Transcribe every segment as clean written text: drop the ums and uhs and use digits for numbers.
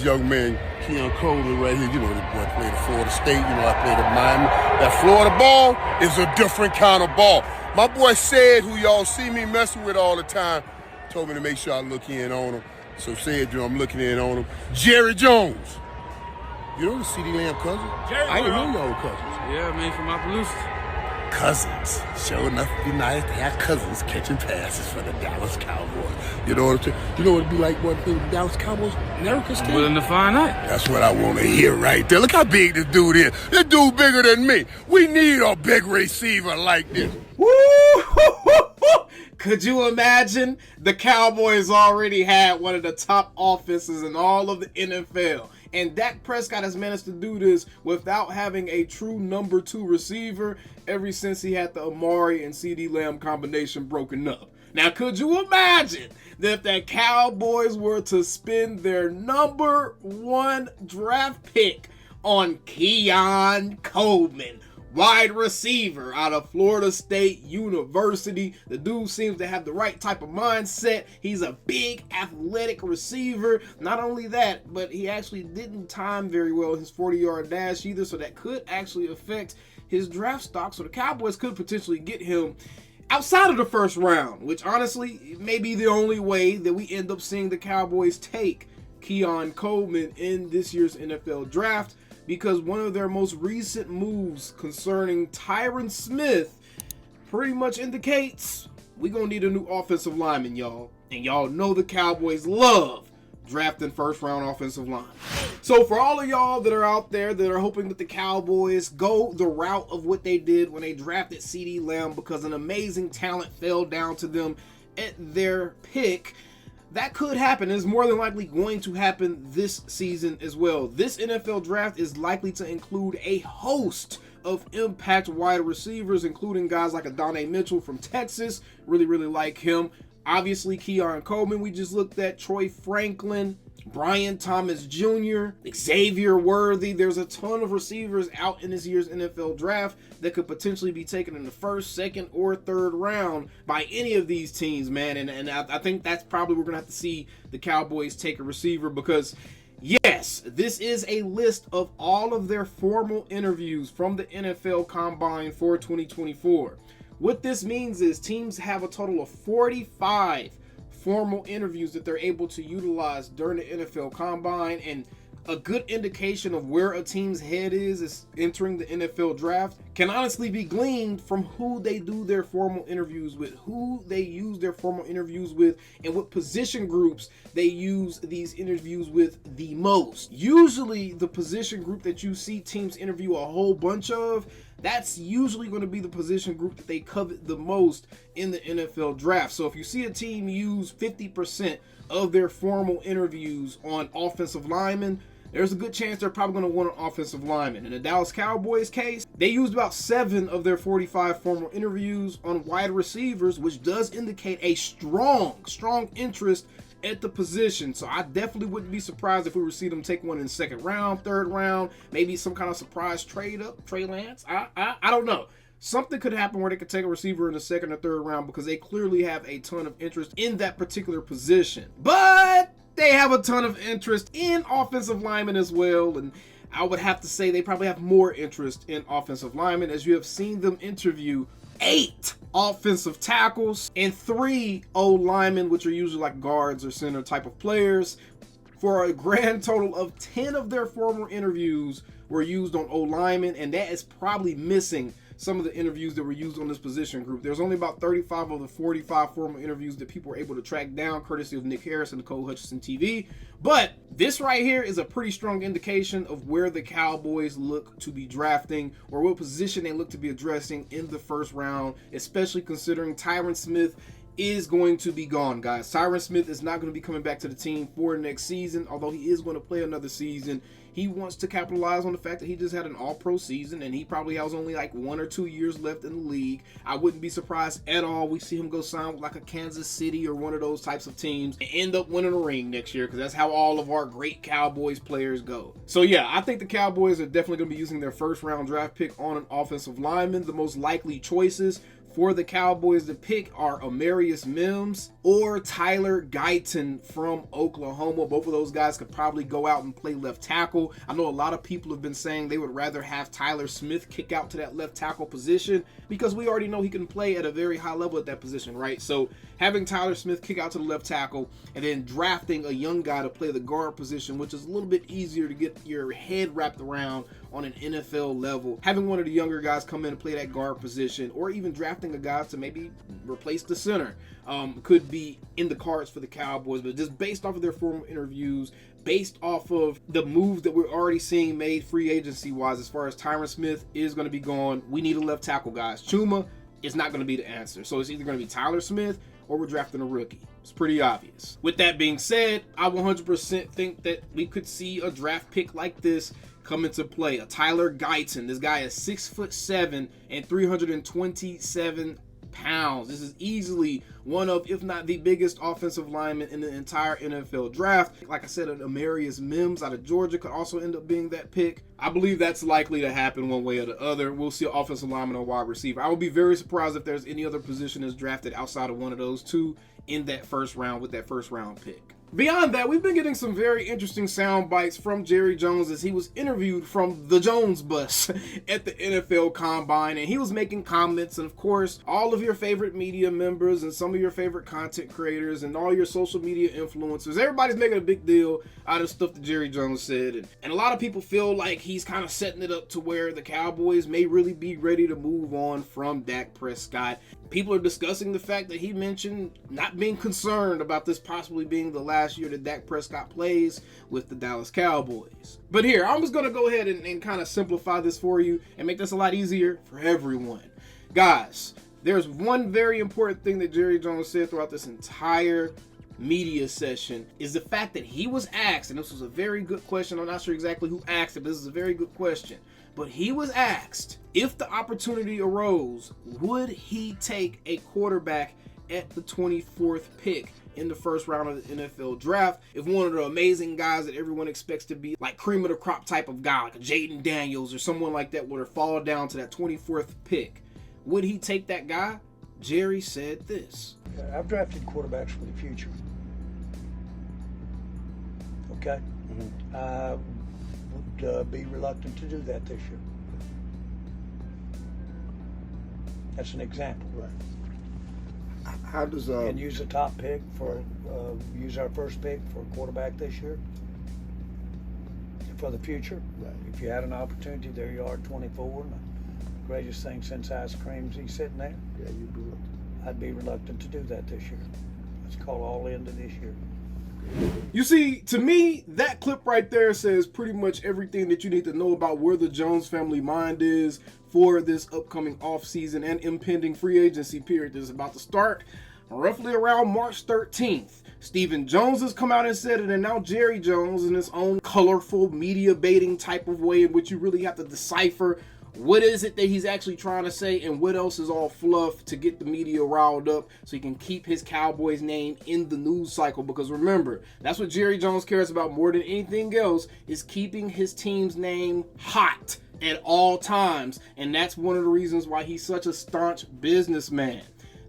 this young man, Keon Coleman, right here. You know, this boy played at Florida State. You know, I played at Miami. That Florida ball is a different kind of ball. My boy Said, who y'all see me messing with all the time, told me to make sure I look in on him. So Said, you know, I'm looking in on him. Jerry Jones. You know the CeeDee Lamb cousin? Jerry, I didn't know y'all were cousins. Yeah, man, from Opelousas. Cousins. Sure enough, it'd be nice to have cousins catching passes for the Dallas Cowboys. You know what I'm saying? You know what it'd be like what the Dallas Cowboys? America's team? Willing to find out. That's what I want to hear right there. Look how big this dude is. This dude bigger than me. We need a big receiver like this. Woo! Could you imagine? The Cowboys already had one of the top offenses in all of the NFL. And Dak Prescott has managed to do this without having a true number 2 receiver ever since he had the Amari and CeeDee Lamb combination broken up. Now, could you imagine that if the Cowboys were to spend their number 1 draft pick on Keon Coleman, wide receiver out of Florida State University? The dude seems to have the right type of mindset. He's a big athletic receiver. Not only that, but he actually didn't time very well his 40-yard dash either, so that could actually affect his draft stock. So the Cowboys could potentially get him outside of the first round, which honestly may be the only way that we end up seeing the Cowboys take Keon Coleman in this year's NFL draft, because one of their most recent moves concerning Tyron Smith pretty much indicates we're going to need a new offensive lineman, y'all. And y'all know the Cowboys love drafting first-round offensive line. So for all of y'all that are out there that are hoping that the Cowboys go the route of what they did when they drafted CeeDee Lamb because an amazing talent fell down to them at their pick, that could happen. It's more than likely going to happen this season as well. This NFL draft is likely to include a host of impact wide receivers, including guys like Adonai Mitchell from Texas. Really like him. Obviously, Keon Coleman, we just looked at. Troy Franklin, Brian Thomas Jr., Xavier Worthy. There's a ton of receivers out in this year's NFL draft that could potentially be taken in the first, second, or third round by any of these teams, man. And I think that's probably we're going to have to see the Cowboys take a receiver, because yes, this is a list of all of their formal interviews from the NFL Combine for 2024. What this means is teams have a total of 45 formal interviews that they're able to utilize during the NFL Combine, and a good indication of where a team's head is entering the NFL draft can honestly be gleaned from who they do their formal interviews with, who they use their formal interviews with, and what position groups they use these interviews with the most. Usually the position group that you see teams interview a whole bunch of, that's usually going to be the position group that they covet the most in the NFL draft. So if you see a team use 50% of their formal interviews on offensive linemen, there's a good chance they're probably going to want an offensive lineman. In the Dallas Cowboys case, they used about 7 of their 45 formal interviews on wide receivers, which does indicate a strong interest at the position. So I definitely wouldn't be surprised if we were to see them take one in the second round, third round, maybe some kind of surprise trade up, Trey Lance. I don't know. Something could happen where they could take a receiver in the second or third round, because they clearly have a ton of interest in that particular position. But they have a ton of interest in offensive linemen as well, and I would have to say they probably have more interest in offensive linemen, as you have seen them interview 8 offensive tackles and 3 O-linemen, which are usually like guards or center type of players, for a grand total of 10 of their former interviews were used on O-linemen, and that is probably missing some of the interviews that were used on this position group. There's only about 35 of the 45 formal interviews that people were able to track down, courtesy of Nick Harris and Nicole Hutchinson TV. But this right here is a pretty strong indication of where the Cowboys look to be drafting, or what position they look to be addressing in the first round, especially considering Tyron Smith is going to be gone, guys. Tyron Smith is not going to be coming back to the team for next season, although he is going to play another season. He wants to capitalize on the fact that he just had an all-pro season, and he probably has only like 1 or 2 years left in the league. I wouldn't be surprised at all we see him go sign with like a Kansas City or one of those types of teams and end up winning a ring next year, because that's how all of our great Cowboys players go. So yeah, I think the Cowboys are definitely going to be using their first-round draft pick on an offensive lineman. The most likely choices for the Cowboys to pick are Amarius Mims or Tyler Guyton from Oklahoma. Both of those guys could probably go out and play left tackle. I know a lot of people have been saying they would rather have Tyron Smith kick out to that left tackle position because we already know he can play at a very high level at that position, right? So having Tyron Smith kick out to the left tackle and then drafting a young guy to play the guard position, which is a little bit easier to get your head wrapped around on an NFL level. Having one of the younger guys come in and play that guard position, or even drafting a guy to maybe replace the center, could be in the cards for the Cowboys. But just based off of their formal interviews, based off of the moves that we're already seeing made free agency wise, as far as Tyron Smith is going to be gone, we need a left tackle, guys. Chuma is not going to be the answer. So it's either going to be Tyler Smith or we're drafting a rookie. It's pretty obvious. With that being said, I 100% think that we could see a draft pick like this come into play. A Tyler Guyton. This guy is 6'7" and 327 pounds. This is easily one of, if not the biggest offensive lineman in the entire NFL draft. Like I said, an Amarius Mims out of Georgia could also end up being that pick. I believe that's likely to happen one way or the other. We'll see an offensive lineman or wide receiver. I would be very surprised if there's any other position that's drafted outside of one of those two in that first round with that first round pick. Beyond that, we've been getting some very interesting sound bites from Jerry Jones as he was interviewed from the Jones bus at the NFL Combine, and he was making comments. And of course, all of your favorite media members and some of your favorite content creators and all your social media influencers, everybody's making a big deal out of stuff that Jerry Jones said. And a lot of people feel like he's kind of setting it up to where the Cowboys may really be ready to move on from Dak Prescott. People are discussing the fact that he mentioned not being concerned about this possibly being the last year that Dak Prescott plays with the Dallas Cowboys. But here, I'm just going to go ahead and kind of simplify this for you and make this a lot easier for everyone. Guys, there's one very important thing that Jerry Jones said throughout this entire media session is the fact that he was asked, and this was a very good question. I'm not sure exactly who asked it, but this is a very good question. But he was asked if the opportunity arose, would he take a quarterback at the 24th pick in the first round of the NFL draft? If one of the amazing guys that everyone expects to be like cream of the crop type of guy, like a Jaden Daniels or someone like that, were to fall down to that 24th pick, would he take that guy? Jerry said this. I've drafted quarterbacks for the future. Okay? I would be reluctant to do that this year. That's an example. Right. How does and use a top pick for use our first pick for a quarterback this year for the future. Right. If you had an opportunity, there you are, 24, and the greatest thing since ice cream's he's sitting there. Yeah, you'd be reluctant. I'd be reluctant to do that this year. Let's call all into this year. You see, to me, that clip right there says pretty much everything that you need to know about where the Jones family mind is for this upcoming offseason and impending free agency period that is about to start roughly around March 13th. Stephen Jones has come out and said it, and now Jerry Jones, in his own colorful media baiting type of way in which you really have to decipher what is it that he's actually trying to say and what else is all fluff to get the media riled up so he can keep his Cowboys name in the news cycle. Because remember, that's what Jerry Jones cares about more than anything else, is keeping his team's name hot at all times. And that's one of the reasons why he's such a staunch businessman.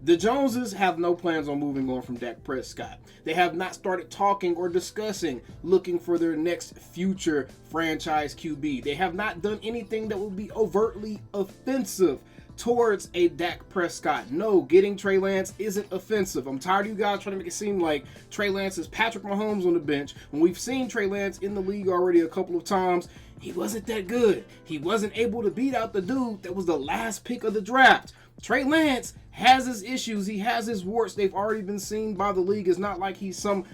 The Joneses have no plans on moving on from Dak Prescott. They have not started talking or discussing looking for their next future franchise QB. They have not done anything that will be overtly offensive towards a Dak Prescott. No, getting Trey Lance isn't offensive. I'm tired of you guys trying to make it seem like Trey Lance is Patrick Mahomes on the bench when we've seen Trey Lance in the league already a couple of times. He wasn't that good. He wasn't able to beat out the dude that was the last pick of the draft. Trey Lance has his issues. He has his warts. They've already been seen by the league. It's not like he's some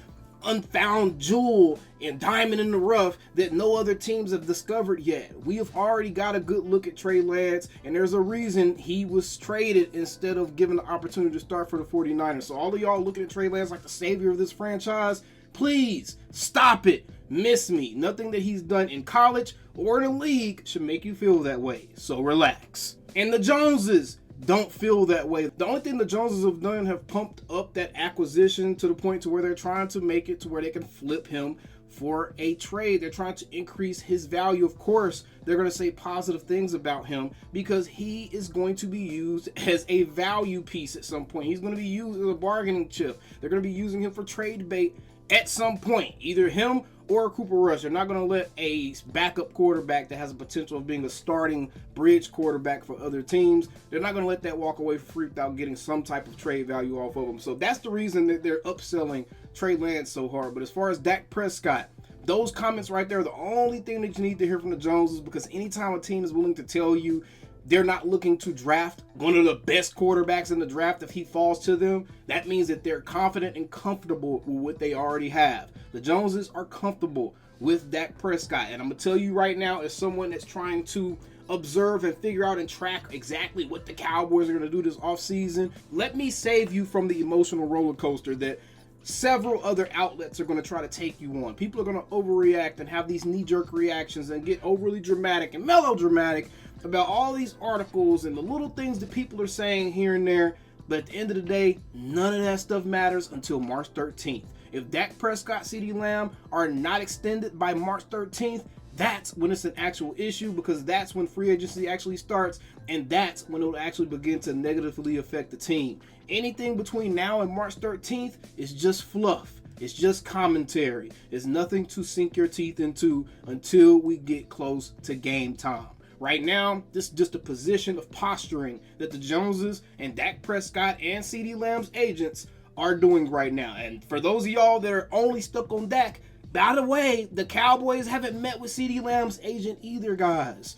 unfound jewel and diamond in the rough that no other teams have discovered yet. We have already got a good look at Trey Lance, and there's a reason he was traded instead of given the opportunity to start for the 49ers. So all of y'all looking at Trey Lance like the savior of this franchise, please stop it. Miss me. Nothing that he's done in college or in the league should make you feel that way. So relax. And the Joneses don't feel that way. The only thing the Joneses have done have pumped up that acquisition to the point to where they're trying to make it to where they can flip him for a trade. They're trying to increase his value. Of course, they're going to say positive things about him because he is going to be used as a value piece at some point. He's going to be used as a bargaining chip. They're going to be using him for trade bait at some point, either him or Cooper Rush. They're not going to let a backup quarterback that has a potential of being a starting bridge quarterback for other teams, they're not going to let that walk away for free without getting some type of trade value off of him. So that's the reason that they're upselling Trey Lance so hard. But as far as Dak Prescott, those comments right there are the only thing that you need to hear from the Joneses, because anytime a team is willing to tell you they're not looking to draft one of the best quarterbacks in the draft if he falls to them, that means that they're confident and comfortable with what they already have. The Joneses are comfortable with Dak Prescott. And I'm going to tell you right now, as someone that's trying to observe and figure out and track exactly what the Cowboys are going to do this offseason, let me save you from the emotional roller coaster that several other outlets are going to try to take you on. People are going to overreact and have these knee-jerk reactions and get overly dramatic and melodramatic about all these articles and the little things that people are saying here and there. But at the end of the day, none of that stuff matters until March 13th. If Dak Prescott, CeeDee Lamb are not extended by March 13th, that's when it's an actual issue, because that's when free agency actually starts, and that's when it'll actually begin to negatively affect the team. Anything between now and March 13th is just fluff. It's just commentary. It's nothing to sink your teeth into until we get close to game time. Right now, this is just a position of posturing that the Joneses and Dak Prescott and CeeDee Lamb's agents are doing right now. And for those of y'all that are only stuck on Dak, by the way, the Cowboys haven't met with CeeDee Lamb's agent either, guys.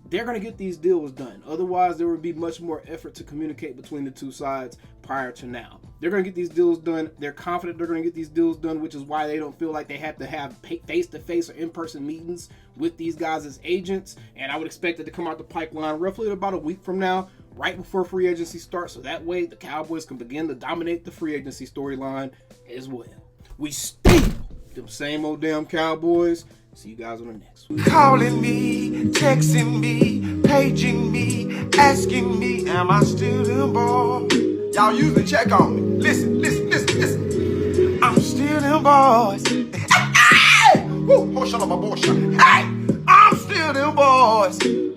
They're going to get these deals done. Otherwise, there would be much more effort to communicate between the two sides prior to now. They're going to get these deals done. They're confident they're going to get these deals done, which is why they don't feel like they have to have face-to-face or in-person meetings with these guys as agents. And I would expect it to come out the pipeline roughly about a week from now, right before free agency starts. So that way, the Cowboys can begin to dominate the free agency storyline as well. We still them same old damn Cowboys. See you guys on the next one. Calling me, texting me, paging me, asking me, am I still them boys? Y'all usually check on me. Listen. I'm still them boys. Hey! Woo! Hey! I'm still them boys.